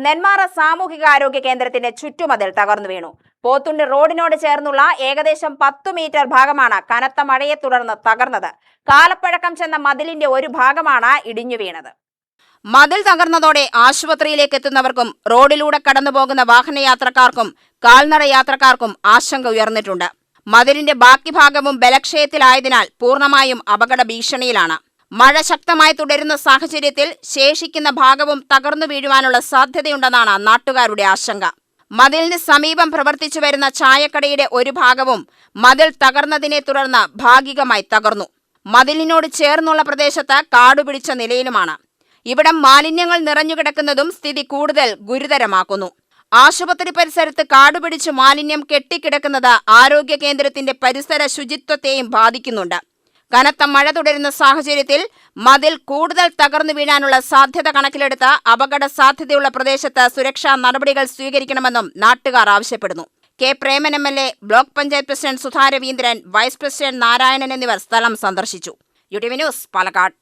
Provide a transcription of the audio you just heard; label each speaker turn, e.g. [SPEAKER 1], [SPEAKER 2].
[SPEAKER 1] നെന്മാറ സാമൂഹികാരോഗ്യ കേന്ദ്രത്തിന്റെ ചുറ്റുമതിൽ തകർന്നു വീണു. പോത്തുണ്ടി റോഡിനോട് ചേർന്നുള്ള ഏകദേശം 10 മീറ്റർ ഭാഗമാണ് കനത്ത മഴയെ തുടർന്ന് തകർന്നത്. കാലപ്പഴക്കം ചെന്ന മതിലിന്റെ ഒരു ഭാഗമാണ് ഇടിഞ്ഞു വീണത്. മതിൽ തകർന്നതോടെ ആശുപത്രിയിലേക്ക് എത്തുന്നവർക്കും റോഡിലൂടെ കടന്നുപോകുന്ന വാഹനയാത്രക്കാർക്കും കാൽനട യാത്രക്കാർക്കും ആശങ്ക ഉയർന്നിട്ടുണ്ട്. മതിലിന്റെ ബാക്കി ഭാഗവും ബലക്ഷയത്തിലായതിനാൽ പൂർണ്ണമായും അപകട ഭീഷണിയിലാണ്. മഴ ശക്തമായി തുടരുന്ന സാഹചര്യത്തിൽ ശേഷിക്കുന്ന ഭാഗവും തകർന്നു വീഴുവാനുള്ള സാധ്യതയുണ്ടെന്നാണ് നാട്ടുകാരുടെ ആശങ്ക. മതിലിന് സമീപം പ്രവർത്തിച്ചു വരുന്ന ചായക്കടയുടെ ഒരു ഭാഗവും മതിൽ തകർന്നതിനെ തുടർന്ന് ഭാഗികമായി തകർന്നു. മതിലിനോട് ചേർന്നുള്ള പ്രദേശത്ത് കാടുപിടിച്ച നിലയിലുമാണ്. ഇവിടം മാലിന്യങ്ങൾ നിറഞ്ഞുകിടക്കുന്നതും സ്ഥിതി കൂടുതൽ ഗുരുതരമാക്കുന്നു. ആശുപത്രി പരിസരത്ത് കാടുപിടിച്ച് മാലിന്യം കെട്ടിക്കിടക്കുന്നത് ആരോഗ്യ കേന്ദ്രത്തിന്റെ പരിസര ശുചിത്വത്തെയും ബാധിക്കുന്നുണ്ട്. കനത്ത മഴ തുടരുന്ന സാഹചര്യത്തിൽ മതിൽ കൂടുതൽ തകർന്നു വീഴാനുള്ള സാധ്യത കണക്കിലെടുത്ത് അപകട സാധ്യതയുള്ള പ്രദേശത്ത് സുരക്ഷാ നടപടികൾ സ്വീകരിക്കണമെന്നും നാട്ടുകാർ ആവശ്യപ്പെടുന്നു. K Preman MLA, block panchayat president Sudha Raveendran, vice president Narayanan എന്നിവർ സ്ഥലം സന്ദർശിച്ചു. UTV news, Palakkad.